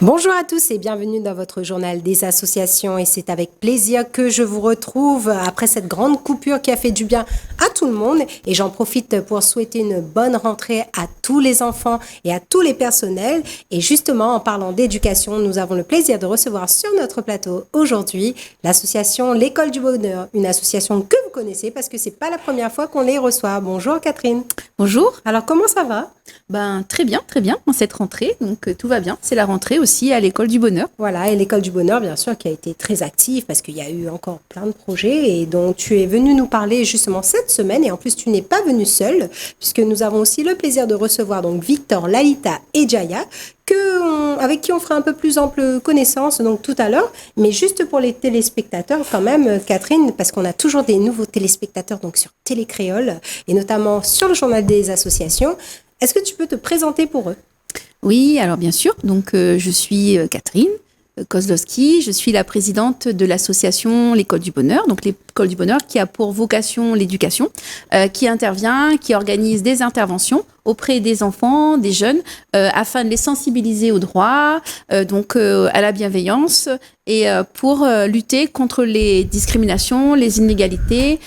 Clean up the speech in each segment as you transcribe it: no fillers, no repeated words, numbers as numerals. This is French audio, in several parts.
Bonjour à tous et bienvenue dans votre journal des associations, et c'est avec plaisir que je vous retrouve après cette grande coupure qui a fait du bien à tout le monde, et j'en profite pour souhaiter une bonne rentrée à tous les enfants et à tous les personnels. Et justement, en parlant d'éducation, nous avons le plaisir de recevoir sur notre plateau aujourd'hui l'association L'École du Bonheur, une association que vous connaissez parce que c'est pas la première fois qu'on les reçoit. Bonjour Catherine. Bonjour. Alors comment ça va? Très bien en cette rentrée, donc tout va bien. C'est la rentrée aussi à l'École du Bonheur. Voilà, et l'École du Bonheur, bien sûr, qui a été très active parce qu'il y a eu encore plein de projets et dont tu es venu nous parler justement cette semaine. Et en plus, tu n'es pas venu seul puisque nous avons aussi le plaisir de recevoir donc Victor, Lalita et Jaya, avec qui on fera un peu plus ample connaissance donc tout à l'heure. Mais juste pour les téléspectateurs quand même, Catherine, parce qu'on a toujours des nouveaux téléspectateurs donc sur Télécréole et notamment sur le journal des associations. Est-ce que tu peux te présenter pour eux? Oui, alors bien sûr. Donc, je suis Catherine Kozlowski. Je suis la présidente de l'association L'École du Bonheur. Donc, l'École du Bonheur qui a pour vocation l'éducation, qui intervient, qui organise des interventions auprès des enfants, des jeunes, afin de les sensibiliser aux droits, à la bienveillance et pour lutter contre les discriminations, les inégalités,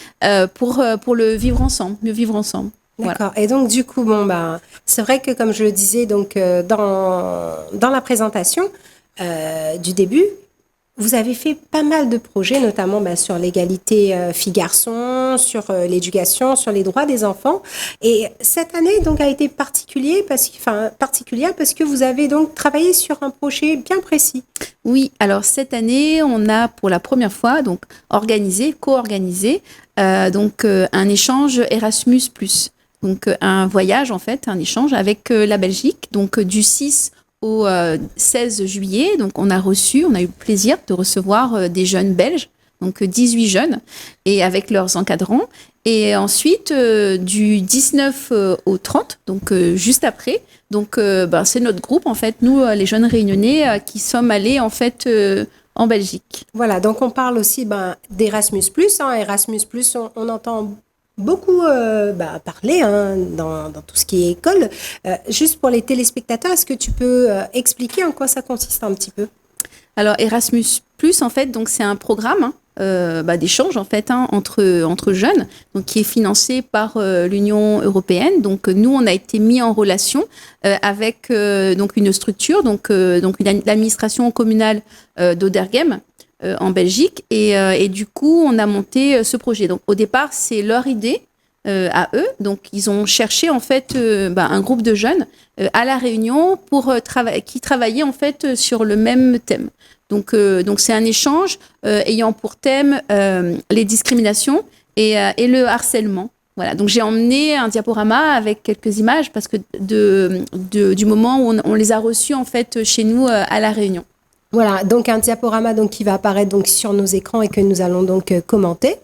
pour le vivre ensemble, mieux vivre ensemble. D'accord. Voilà. Et donc, du coup, c'est vrai que, comme je le disais dans la présentation du début, vous avez fait pas mal de projets, notamment sur l'égalité filles-garçons, sur l'éducation, sur les droits des enfants. Et cette année, donc, a été particulière parce que vous avez donc travaillé sur un projet bien précis. Oui, alors cette année, on a pour la première fois donc co-organisé un échange Erasmus+. Donc un voyage en fait, un échange avec la Belgique, donc du 6 au 16 juillet. Donc on a eu le plaisir de recevoir des jeunes belges, donc 18 jeunes, et avec leurs encadrants. Et ensuite, du 19 au 30, donc juste après, c'est notre groupe en fait, nous les jeunes réunionnais qui sommes allés en fait en Belgique. Voilà, donc on parle aussi d'Erasmus+. Erasmus+, on entend beaucoup parler dans tout ce qui est école. Juste pour les téléspectateurs, est-ce que tu peux expliquer en quoi ça consiste un petit peu? Alors Erasmus+, en fait, donc c'est un programme d'échange en fait entre jeunes, donc qui est financé par l'Union européenne. Donc nous, on a été mis en relation avec donc une structure, l'administration communale d'Oderghem, en Belgique, et du coup on a monté ce projet. Donc au départ c'est leur idée à eux, donc ils ont cherché en fait un groupe de jeunes à La Réunion qui travaillaient en fait sur le même thème. Donc c'est un échange ayant pour thème les discriminations et le harcèlement. Voilà, donc j'ai emmené un diaporama avec quelques images parce que du moment où on les a reçus en fait chez nous à La Réunion. Voilà, donc un diaporama qui va apparaître donc sur nos écrans et que nous allons donc commenter.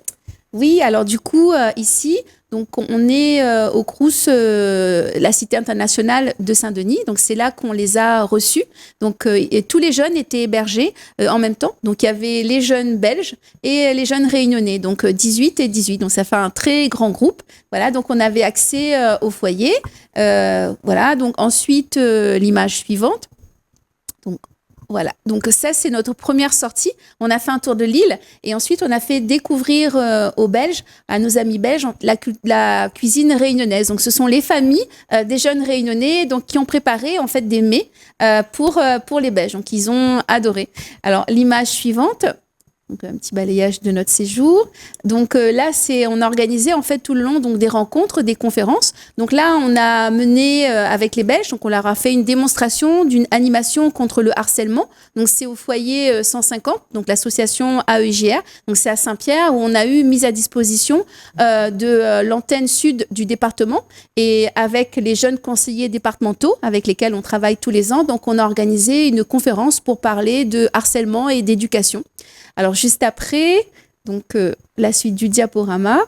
Oui, alors du coup, ici, donc on est au Crous, la Cité internationale de Saint-Denis. Donc c'est là qu'on les a reçus. Donc et tous les jeunes étaient hébergés en même temps. Donc il y avait les jeunes belges et les jeunes réunionnais. Donc 18 et 18. Donc ça fait un très grand groupe. Voilà, donc on avait accès au foyer. Voilà, donc ensuite l'image suivante. Voilà, donc ça c'est notre première sortie. On a fait un tour de l'île et ensuite on a fait découvrir aux Belges, à nos amis belges, la cuisine réunionnaise. Donc ce sont les familles des jeunes réunionnais donc qui ont préparé en fait des mets pour les Belges. Donc ils ont adoré. Alors l'image suivante. Donc un petit balayage de notre séjour. Donc là, on a organisé en fait tout le long donc des rencontres, des conférences. Donc là, on a mené avec les Belges, donc on leur a fait une démonstration d'une animation contre le harcèlement. Donc c'est au foyer 150, donc l'association AEGR. Donc c'est à Saint-Pierre où on a eu mise à disposition de l'antenne sud du département et avec les jeunes conseillers départementaux avec lesquels on travaille tous les ans. Donc on a organisé une conférence pour parler de harcèlement et d'éducation. Alors, juste après, donc la suite du diaporama.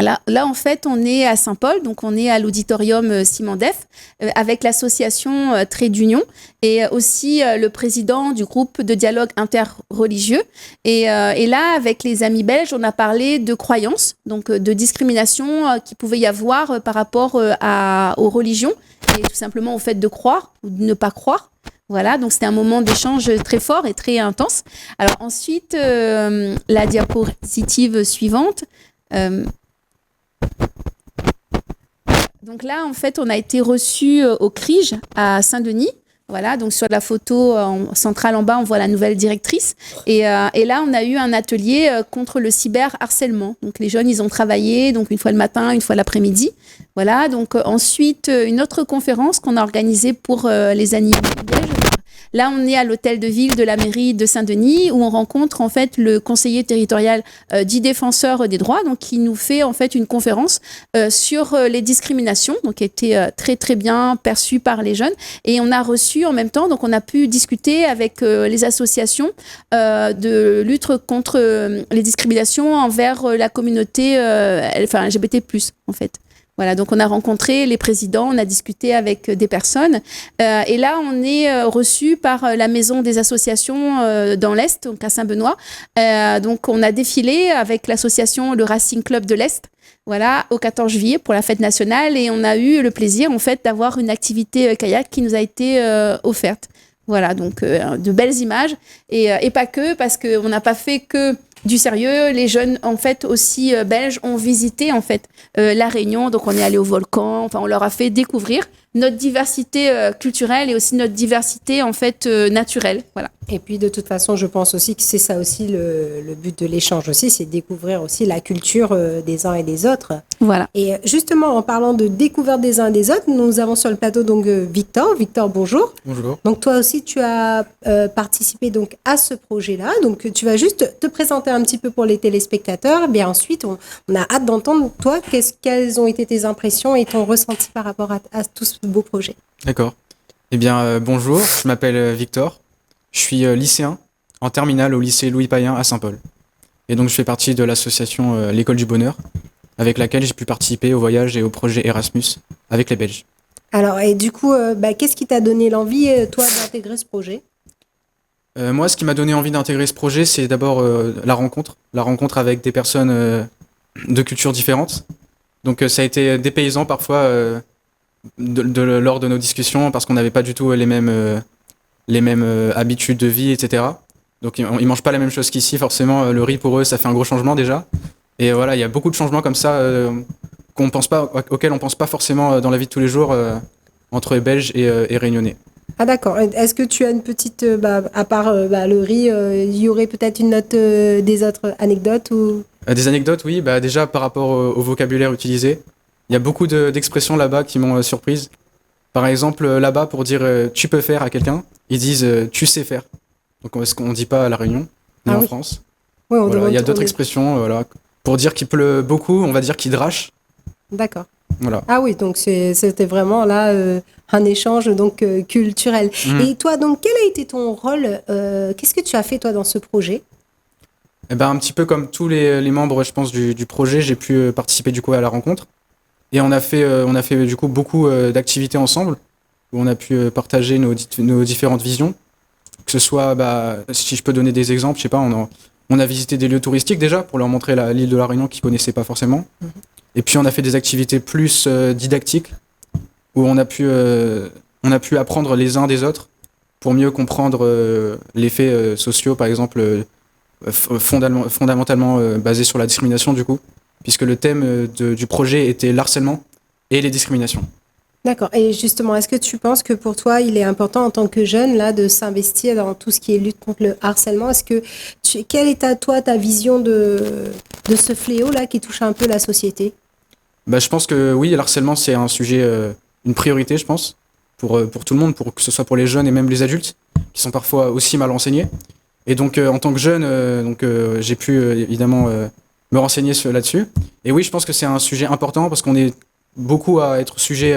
Là, en fait, on est à Saint-Paul, donc on est à l'auditorium Simandef, avec l'association Trait d'Union et aussi le président du groupe de dialogue interreligieux. Et là, avec les amis belges, on a parlé de croyances, donc de discrimination qu'il pouvait y avoir par rapport aux religions et tout simplement au fait de croire ou de ne pas croire. Voilà, donc c'était un moment d'échange très fort et très intense. Alors ensuite, la diapositive suivante. Donc là, en fait, on a été reçus au CRIJ à Saint-Denis. Voilà, donc sur la photo centrale en bas, on voit la nouvelle directrice. Et là, on a eu un atelier contre le cyberharcèlement. Donc les jeunes, ils ont travaillé, donc une fois le matin, une fois l'après-midi. Voilà, donc ensuite, une autre conférence qu'on a organisée pour les animaux belges. Là, on est à l'hôtel de ville de la mairie de Saint-Denis où on rencontre en fait le conseiller territorial dit défenseur des droits, donc qui nous fait en fait une conférence sur les discriminations, donc qui a été très très bien perçue par les jeunes. Et on a reçu en même temps, donc on a pu discuter avec les associations de lutte contre les discriminations envers la communauté LGBT+, en fait. Voilà, donc on a rencontré les présidents, on a discuté avec des personnes. Et là, on est reçu par la maison des associations dans l'Est, donc à Saint-Benoît. Donc on a défilé avec l'association Le Racing Club de l'Est. Voilà, au 14 juillet pour la fête nationale. Et on a eu le plaisir, en fait, d'avoir une activité kayak qui nous a été offerte. Voilà, donc de belles images. Et pas que, parce qu'on n'a pas fait que du sérieux. Les jeunes, en fait, aussi belges, ont visité, en fait, La Réunion. Donc, on est allé au volcan. Enfin, on leur a fait découvrir notre diversité culturelle et aussi notre diversité, en fait, naturelle. Voilà. Et puis, de toute façon, je pense aussi que c'est ça aussi le but de l'échange aussi, c'est de découvrir aussi la culture des uns et des autres. Voilà. Et justement, en parlant de découverte des uns et des autres, nous avons sur le plateau donc Victor. Victor, bonjour. Bonjour. Donc, toi aussi, tu as participé donc à ce projet-là. Donc, tu vas juste te présenter un petit peu pour les téléspectateurs. Bien ensuite, on a hâte d'entendre, toi, quelles ont été tes impressions et ton ressenti par rapport à tout ce beau projet. D'accord. Eh bien, bonjour, je m'appelle Victor. Je suis lycéen en terminale au lycée Louis Payen à Saint-Paul. Et donc, je fais partie de l'association L'École du Bonheur, avec laquelle j'ai pu participer au voyage et au projet Erasmus avec les Belges. Alors, et du coup, qu'est-ce qui t'a donné l'envie, toi, d'intégrer ce projet ? Moi, ce qui m'a donné envie d'intégrer ce projet, c'est d'abord la rencontre avec des personnes de cultures différentes. Donc, ça a été dépaysant parfois lors de nos discussions, parce qu'on n'avait pas du tout les mêmes habitudes de vie, etc. Donc, ils mangent pas la même chose qu'ici, forcément. Le riz, pour eux, ça fait un gros changement déjà. Et voilà, il y a beaucoup de changements comme ça auxquels on pense pas forcément dans la vie de tous les jours entre Belges et Réunionnais. Ah d'accord. Est-ce que tu as une petite, à part le riz, il y aurait peut-être une note des autres anecdotes ou... Des anecdotes, oui. Déjà, par rapport au vocabulaire utilisé, il y a beaucoup d'expressions là-bas qui m'ont surprise. Par exemple, là-bas, pour dire « tu peux faire » à quelqu'un, ils disent « tu sais faire ». Donc, ce qu'on ne dit pas à La Réunion, ni en France. Oui, voilà, il y a d'autres expressions. Voilà. Pour dire qu'il pleut beaucoup, on va dire qu'il drache. D'accord. Voilà. Ah oui, donc c'était vraiment là un échange donc culturel. Et toi, donc, quel a été ton rôle qu'est-ce que tu as fait, toi, dans ce projet ? Eh ben, un petit peu comme tous les membres, je pense, du projet, j'ai pu participer du coup à la rencontre. Et on a fait du coup beaucoup d'activités ensemble, où on a pu partager nos différentes visions. Que ce soit, si je peux donner des exemples, je sais pas, on a visité des lieux touristiques déjà, pour leur montrer l'île de la Réunion qu'ils connaissaient pas forcément. Et puis on a fait des activités plus didactiques, où on a pu apprendre les uns des autres, pour mieux comprendre les faits sociaux, par exemple, fondamentalement basés sur la discrimination du coup, puisque le thème du projet était l'harcèlement et les discriminations. D'accord. Et justement, est-ce que tu penses que pour toi, il est important en tant que jeune là de s'investir dans tout ce qui est lutte contre le harcèlement ? Quelle est ta vision de ce fléau là qui touche un peu la société ? Je pense que oui, l'harcèlement c'est un sujet, une priorité, je pense, pour tout le monde, pour que ce soit pour les jeunes et même les adultes, qui sont parfois aussi mal renseignés. Et donc, en tant que jeune, j'ai pu évidemment me renseigner là-dessus. Et oui, je pense que c'est un sujet important parce qu'on est beaucoup à être sujet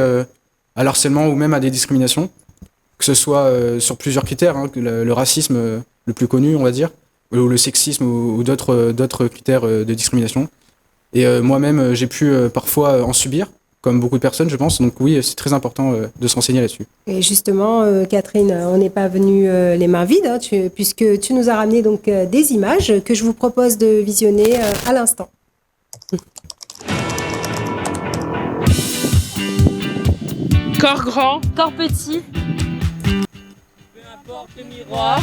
à l'harcèlement ou même à des discriminations, que ce soit sur plusieurs critères, hein, le racisme le plus connu, on va dire, ou le sexisme ou d'autres critères de discrimination. Et moi-même, j'ai pu parfois en subir, comme beaucoup de personnes, je pense. Donc oui, c'est très important de se renseigner là-dessus. Et justement, Catherine, on n'est pas venu les mains vides, hein, puisque tu nous as ramené donc des images que je vous propose de visionner à l'instant. Corps grand, corps petit, peu importe le miroir,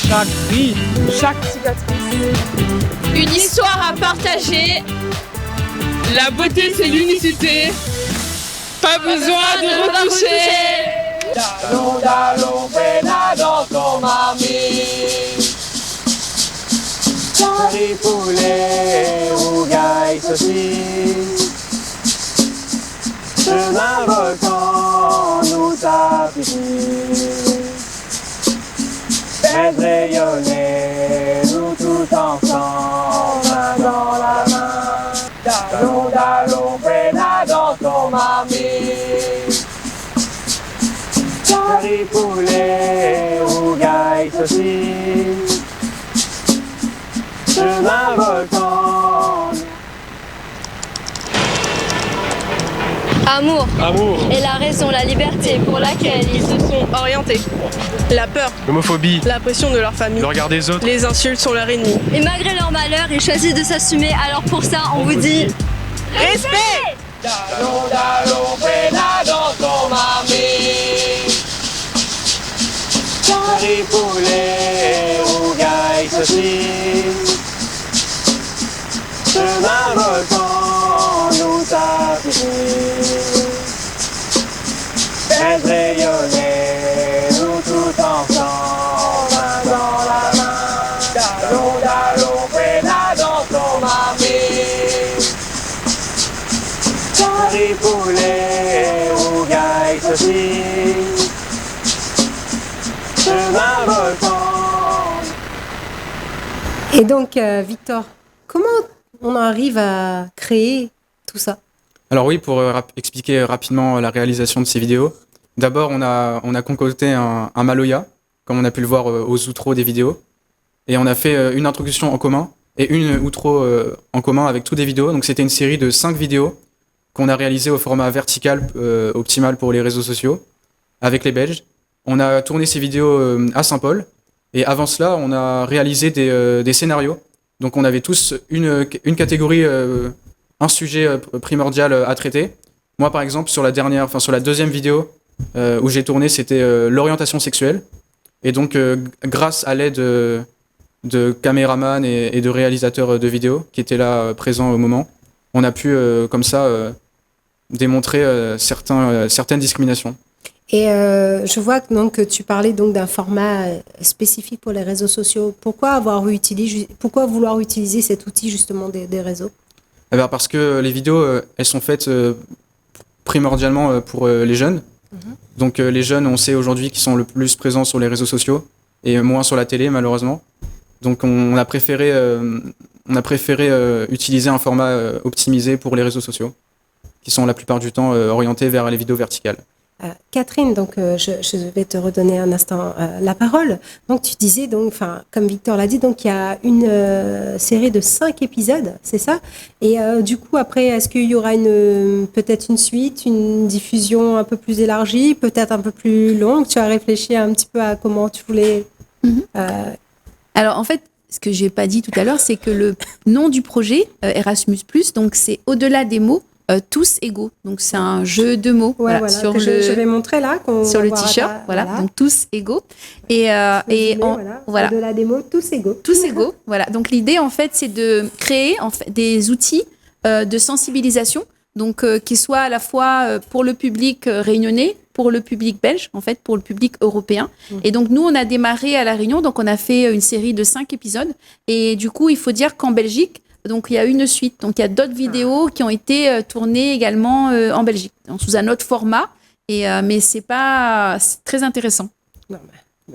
chaque vie, chaque cicatrice, une histoire à partager. La beauté, c'est l'unicité. Pas besoin de retoucher. Dallons, dallons, pena dans ton mami. Cari poulet, rougaille, saucisse. Chemin volcan, nous appétit. Faites rayonner, nous tous ensemble, main dans la main. Dallons, dallons, pena dans ton mami. Cari poulet, rougaille, saucisse. Chemin volcan. amour Amour, et la raison, la liberté pour laquelle ils Se sont orientés. La peur, l'homophobie, la pression de leur famille, le regard des autres. les insultes sont leur ennemi. Et malgré leur malheur, ils choisissent de s'assumer. Alors pour ça, on vous dit Respect. Dallons, dallons, pena dans ton mami. Cari poulet, rougaille, saucisse. Chemin volcan, nous appétit. Faites rayonner, nous tous ensemble, main dans la main. Dallons, dallons, pena dans ton mami. Cari poulet, rougaille, saucisse. Chemin volcan. Et donc, Victor, comment on arrive à créer tout ça? Alors oui, pour expliquer rapidement la réalisation de ces vidéos, d'abord on a concocté un Maloya, comme on a pu le voir aux outros des vidéos, et on a fait une introduction en commun et une outro en commun avec toutes des vidéos. Donc c'était une série de 5 vidéos qu'on a réalisées au format vertical optimal pour les réseaux sociaux avec les Belges. On a tourné ces vidéos à Saint-Paul, et avant cela on a réalisé des scénarios. Donc on avait tous une catégorie, un sujet primordial à traiter. Moi par exemple sur la deuxième vidéo où j'ai tourné, c'était l'orientation sexuelle. Et donc grâce à l'aide de caméramans et de réalisateurs de vidéos qui étaient là présents au moment, on a pu comme ça démontrer certaines discriminations. Et je vois que, donc, que tu parlais donc d'un format spécifique pour les réseaux sociaux. Pourquoi vouloir utiliser cet outil justement des réseaux? Eh bien, parce que les vidéos, elles sont faites primordialement pour les jeunes. Donc les jeunes, on sait aujourd'hui qu'ils sont le plus présents sur les réseaux sociaux et moins sur la télé malheureusement. Donc on a préféré utiliser un format optimisé pour les réseaux sociaux, qui sont la plupart du temps orientés vers les vidéos verticales. Catherine, donc je vais te redonner un instant la parole. Donc tu disais, donc, comme Victor l'a dit, donc il y a une série de 5 épisodes, c'est ça? Et du coup après, est-ce qu'il y aura peut-être une suite, une diffusion un peu plus élargie, peut-être un peu plus longue? Tu as réfléchi un petit peu à comment tu voulais... Alors en fait, ce que j'ai pas dit tout à l'heure, c'est que le nom du projet Erasmus+, donc c'est au-delà des mots. Tous égaux, donc c'est un jeu de mots sur je vais montrer là sur le t-shirt, voilà, donc tous égaux au-delà des mots, tous égaux, voilà. Donc l'idée en fait c'est de créer des outils de sensibilisation, donc qui soient à la fois pour le public réunionnais, pour le public belge, en fait pour le public européen. Et donc nous on a démarré à La Réunion, donc on a fait une série de 5 épisodes, et du coup il faut dire qu'en Belgique, donc il y a une suite, donc il y a d'autres vidéos qui ont été tournées également en Belgique, donc, sous un autre format, mais c'est très intéressant. Non,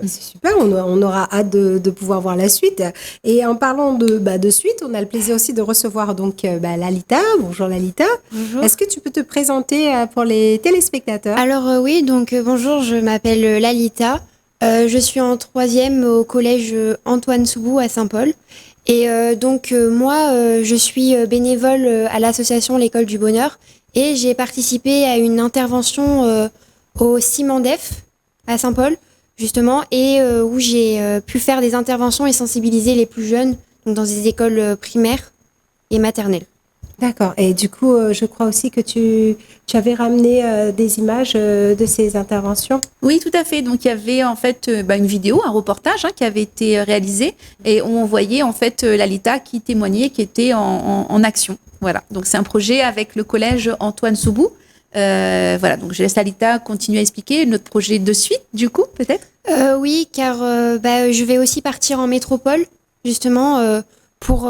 c'est super, on aura hâte de pouvoir voir la suite. Et en parlant de suite, on a le plaisir aussi de recevoir donc Lalita. Bonjour Lalita. Bonjour. Est-ce que tu peux te présenter pour les téléspectateurs? Alors oui, donc bonjour, je m'appelle Lalita. Je suis en 3e au collège Antoine Soubou à Saint-Paul. Et moi, je suis bénévole à l'association L'École du Bonheur et j'ai participé à une intervention au CIMANDEF à Saint-Paul, justement, et où j'ai pu faire des interventions et sensibiliser les plus jeunes, donc dans des écoles primaires et maternelles. D'accord. Et du coup, je crois aussi que tu avais ramené des images de ces interventions. Oui, tout à fait. Donc, il y avait en fait une vidéo, un reportage qui avait été réalisé et on voyait en fait Lalita qui témoignait, qui était en action. Voilà. Donc, c'est un projet avec le collège Antoine Soubou. Voilà. Donc, je laisse Lalita continuer à expliquer notre projet de suite, du coup, peut-être. Oui, car je vais aussi partir en métropole, justement, pour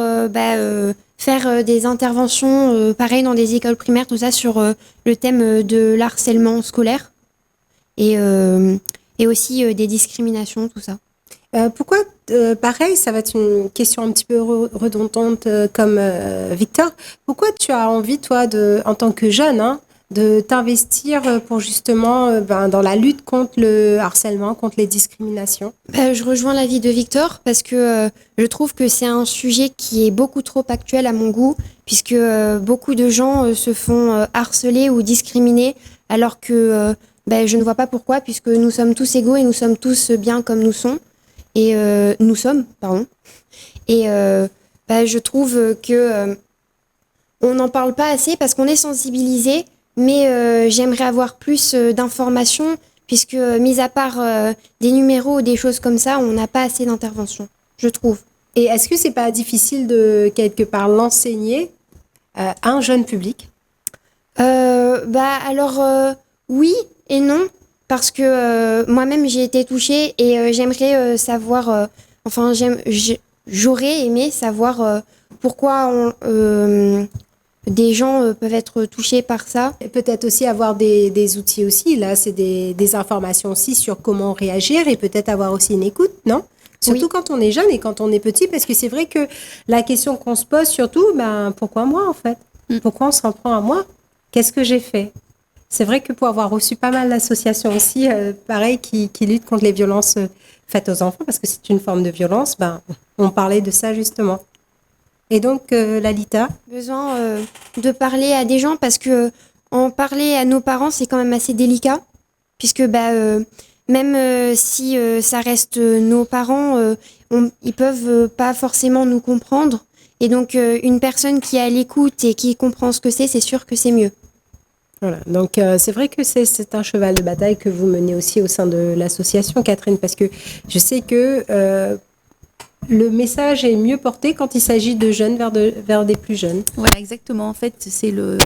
faire des interventions pareilles dans des écoles primaires, tout ça sur le thème de l'harcèlement scolaire et aussi des discriminations, tout ça. Pourquoi, pareil, ça va être une question un petit peu redondante comme Victor, pourquoi tu as envie, toi, en tant que jeune, de t'investir pour justement dans la lutte contre le harcèlement, contre les discriminations? Je rejoins l'avis de Victor parce que je trouve que c'est un sujet qui est beaucoup trop actuel à mon goût, puisque beaucoup de gens se font harceler ou discriminer, alors que je ne vois pas pourquoi, puisque nous sommes tous égaux et nous sommes tous bien comme nous sommes. Et nous sommes, pardon. Et je trouve que on n'en parle pas assez parce qu'on est sensibilisé, mais j'aimerais avoir plus d'informations puisque, mis à part des numéros ou des choses comme ça, on n'a pas assez d'intervention, je trouve. Et est-ce que c'est pas difficile de, quelque part, l'enseigner à un jeune public? Oui et non, parce que moi-même j'ai été touchée et j'aimerais savoir, j'aurais aimé savoir pourquoi des gens peuvent être touchés par ça. Et peut-être aussi avoir des outils aussi, là, c'est des informations aussi sur comment réagir et peut-être avoir aussi une écoute, non? Surtout quand on est jeune et quand on est petit, parce que c'est vrai que la question qu'on se pose surtout, pourquoi moi en fait? Pourquoi on s'en prend à moi? Qu'est-ce que j'ai fait? C'est vrai que pour avoir reçu pas mal d'associations aussi, pareil, qui luttent contre les violences faites aux enfants, parce que c'est une forme de violence, on parlait de ça justement. Et donc, Lalita? Besoin de parler à des gens parce que en parler à nos parents, c'est quand même assez délicat, puisque même si ça reste nos parents, ils peuvent pas forcément nous comprendre. Et donc, une personne qui est à l'écoute et qui comprend ce que c'est sûr que c'est mieux. Voilà, donc c'est vrai que c'est un cheval de bataille que vous menez aussi au sein de l'association, Catherine, parce que je sais que le message est mieux porté quand il s'agit de jeunes vers des plus jeunes. Voilà, exactement. En fait, c'est le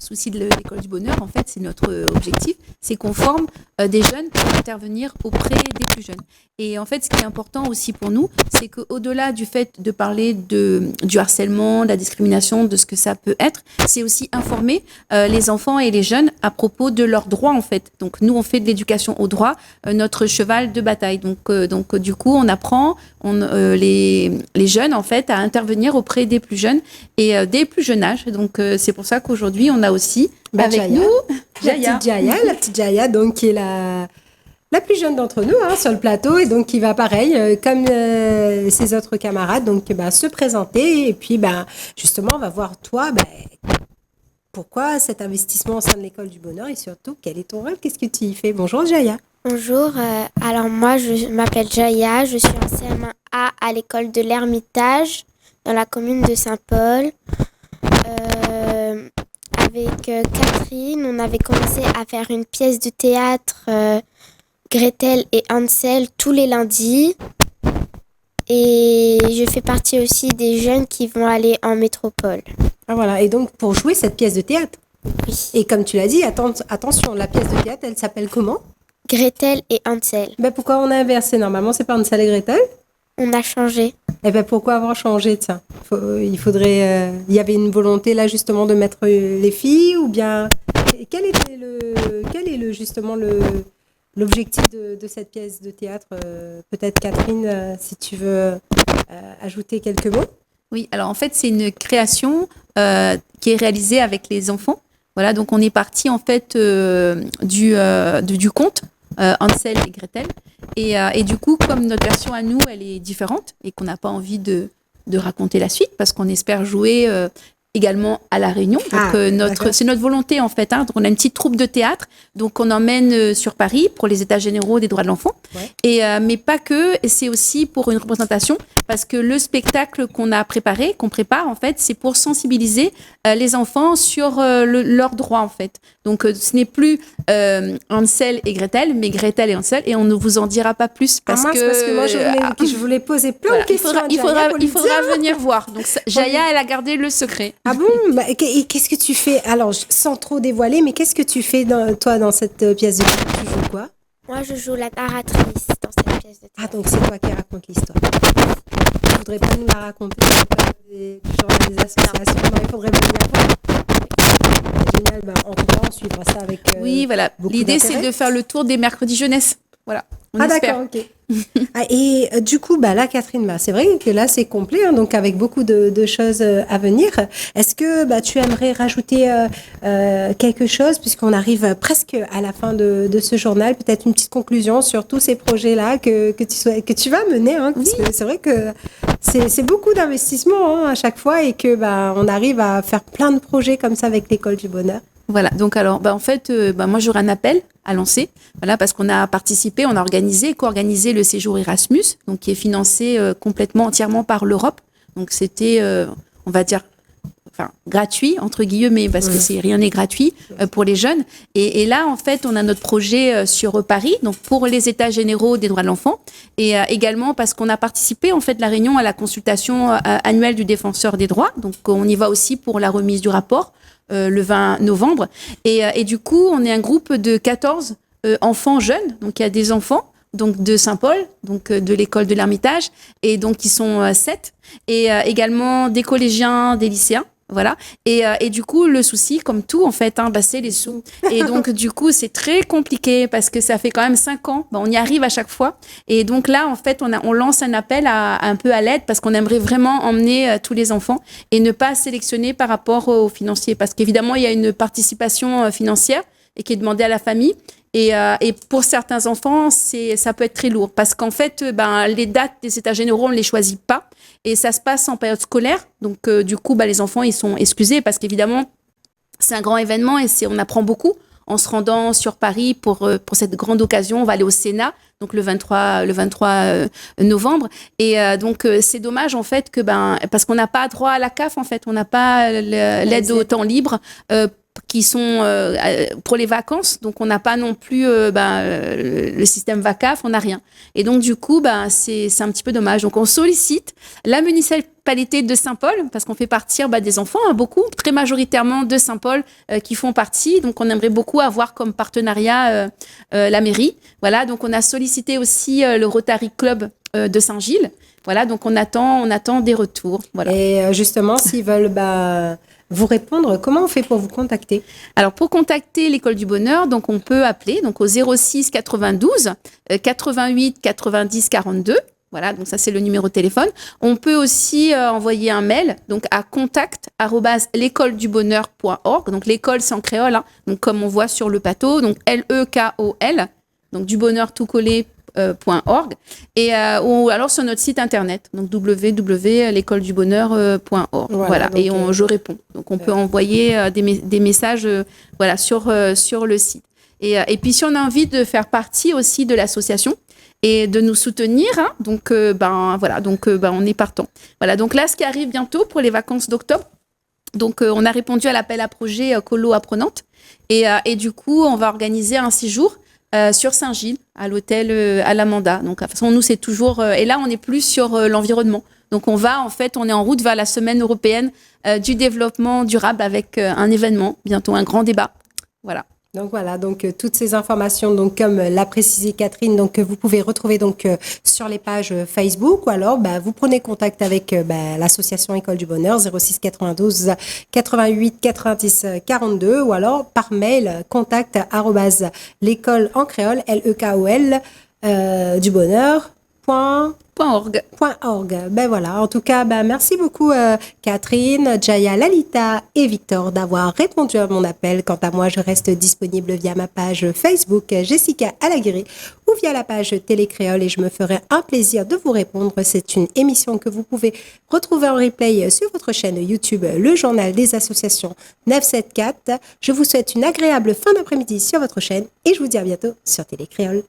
souci de l'École du Bonheur. En fait, c'est notre objectif, c'est qu'on forme des jeunes pour intervenir auprès des plus jeunes. Et en fait, ce qui est important aussi pour nous, c'est qu'au-delà du fait de parler du harcèlement, de la discrimination, de ce que ça peut être, c'est aussi informer les enfants et les jeunes à propos de leurs droits, en fait. Donc, nous, on fait de l'éducation aux droits, notre cheval de bataille. Donc, du coup, on apprend les jeunes, en fait, à intervenir auprès des plus jeunes et des plus jeunes âges. Donc, c'est pour ça qu'aujourd'hui, on a aussi avec Jaya, nous la petite Jaya, donc qui est la plus jeune d'entre nous sur le plateau et donc qui va pareil comme ses autres camarades donc se présenter et puis justement on va voir toi pourquoi cet investissement au sein de l'École du Bonheur et surtout quel est ton rôle, qu'est-ce que tu y fais? Bonjour Jaya. Bonjour, alors moi je m'appelle Jaya, je suis en CM1A à l'école de l'Ermitage dans la commune de Saint-Paul. Avec Catherine, on avait commencé à faire une pièce de théâtre Gretel et Hansel tous les lundis. Et je fais partie aussi des jeunes qui vont aller en métropole. Ah voilà, et donc pour jouer cette pièce de théâtre. Oui. Et comme tu l'as dit, attention, la pièce de théâtre, elle s'appelle comment? Gretel et Hansel. Pourquoi on a inversé? Normalement, c'est pas Hansel et Gretel. On a changé. Pourquoi avoir changé de ça? Il faudrait... il y avait une volonté là justement de mettre les filles ou bien... Quel est justement l'objectif de cette pièce de théâtre? Peut-être Catherine, si tu veux ajouter quelques mots. Oui, alors en fait, c'est une création qui est réalisée avec les enfants. Voilà, donc on est parti en fait du conte Hansel et Gretel. Et du coup, comme notre version à nous, elle est différente et qu'on n'a pas envie de de raconter la suite parce qu'on espère jouer également à La Réunion. Donc, c'est notre volonté en fait. Donc, on a une petite troupe de théâtre, donc on emmène sur Paris pour les États généraux des droits de l'enfant. Ouais. Mais pas que, c'est aussi pour une représentation parce que le spectacle qu'on prépare en fait, c'est pour sensibiliser les enfants sur leurs droits en fait. Donc ce n'est plus Hansel et Gretel, mais Gretel et Hansel, et on ne vous en dira pas plus parce que moi je voulais poser plein de questions. Il faudra venir voir. Donc Jaya, elle a gardé le secret. Ah bon? Et qu'est-ce que tu fais? Alors, sans trop dévoiler, mais qu'est-ce que tu fais toi dans cette pièce de théâtre? Tu joues quoi? Moi, je joue la narratrice dans cette pièce de théâtre. Ah, donc c'est toi qui raconte l'histoire. Tu voudrais pas nous la raconter du genre des associations? Non, il faudrait venir voir. Génial, on pourra suivre ça avec. Oui, voilà. L'idée, c'est de faire le tour des mercredis jeunesse. Voilà. D'accord, ok. Et du coup, là, Catherine, c'est vrai que là, c'est complet, donc avec beaucoup de choses à venir. Est-ce que tu aimerais rajouter quelque chose, puisqu'on arrive presque à la fin de ce journal, peut-être une petite conclusion sur tous ces projets-là que tu vas mener, parce que c'est vrai que c'est beaucoup d'investissement à chaque fois et que on arrive à faire plein de projets comme ça avec l'École du Bonheur. Voilà, donc alors, en fait, moi j'aurais un appel à lancer, voilà, parce qu'on a participé, on a organisé, co-organisé le séjour Erasmus, donc qui est financé entièrement par l'Europe. Donc c'était, on va dire, gratuit entre guillemets, parce que rien n'est gratuit pour les jeunes. Et là, en fait, on a notre projet sur Paris, donc pour les États généraux des droits de l'enfant, et également parce qu'on a participé en fait La Réunion à la consultation annuelle du défenseur des droits. Donc on y va aussi pour la remise du rapport. Le 20 novembre. Et du coup, on est un groupe de 14 enfants jeunes. Donc, il y a des enfants donc de Saint-Paul, donc de l'école de l'Ermitage, et donc ils sont 7. Et également des collégiens, des lycéens. Voilà. Et du coup, le souci, comme tout, en fait, c'est les sous. Et donc, du coup, c'est très compliqué parce que ça fait quand même 5 ans. On y arrive à chaque fois. Et donc là, en fait, on lance un appel un peu à l'aide parce qu'on aimerait vraiment emmener tous les enfants et ne pas sélectionner par rapport aux financiers. Parce qu'évidemment, il y a une participation financière et qui est demandée à la famille. Et pour certains enfants, ça peut être très lourd parce qu'en fait, les dates des états généraux, on ne les choisit pas et ça se passe en période scolaire. Donc, du coup, les enfants, ils sont excusés parce qu'évidemment, c'est un grand événement et on apprend beaucoup en se rendant sur Paris pour cette grande occasion. On va aller au Sénat, donc le 23 novembre. Et donc, c'est dommage, en fait, parce qu'on n'a pas droit à la CAF, en fait. On n'a pas l'aide au temps libre qui sont pour les vacances, donc on n'a pas non plus le système VACAF, on n'a rien. Et donc du coup, c'est un petit peu dommage. Donc on sollicite la municipalité de Saint-Paul, parce qu'on fait partir des enfants, beaucoup, très majoritairement de Saint-Paul, qui font partie. Donc on aimerait beaucoup avoir comme partenariat la mairie. Voilà, donc on a sollicité aussi le Rotary Club de Saint-Gilles. Voilà, donc on attend des retours. Voilà. Et justement, s'ils veulent vous répondre, comment on fait pour vous contacter? Alors, pour contacter l'École du Bonheur, donc on peut appeler donc au 06 92 88 90 42. Voilà, donc ça, c'est le numéro de téléphone. On peut aussi envoyer un mail donc à contact@l'écoledubonheur.org. Donc, l'école, c'est en créole, donc comme on voit sur le plateau, donc LEKOL, donc du bonheur tout collé. .org et ou alors sur notre site internet donc www.l'écoledubonheur.org voilà donc, et je réponds donc on peut envoyer des messages sur le site et puis si on a envie de faire partie aussi de l'association et de nous soutenir donc on est partant. Voilà, donc là ce qui arrive bientôt pour les vacances d'octobre, donc on a répondu à l'appel à projet Colo apprenante et du coup on va organiser un séjour sur Saint-Gilles, à l'hôtel à l'Amanda. Donc, de toute façon, nous, c'est toujours... et là, on est plus sur l'environnement. Donc, on est en route vers la semaine européenne du développement durable avec un événement, bientôt un grand débat. Voilà. Donc voilà, donc toutes ces informations, donc comme l'a précisé Catherine, donc vous pouvez retrouver donc sur les pages Facebook ou alors vous prenez contact avec l'association École du Bonheur 06 92 88 90 42 ou alors par mail contact @ l'école en créole LEKOL du bonheur .org. Ben voilà, en tout cas, merci beaucoup Catherine, Jaya, Lalita et Victor d'avoir répondu à mon appel. Quant à moi, je reste disponible via ma page Facebook Jessica Alaguirre ou via la page Télé Créole et je me ferai un plaisir de vous répondre. C'est une émission que vous pouvez retrouver en replay sur votre chaîne YouTube, le journal des associations 974. Je vous souhaite une agréable fin d'après-midi sur votre chaîne et je vous dis à bientôt sur Télé Créole.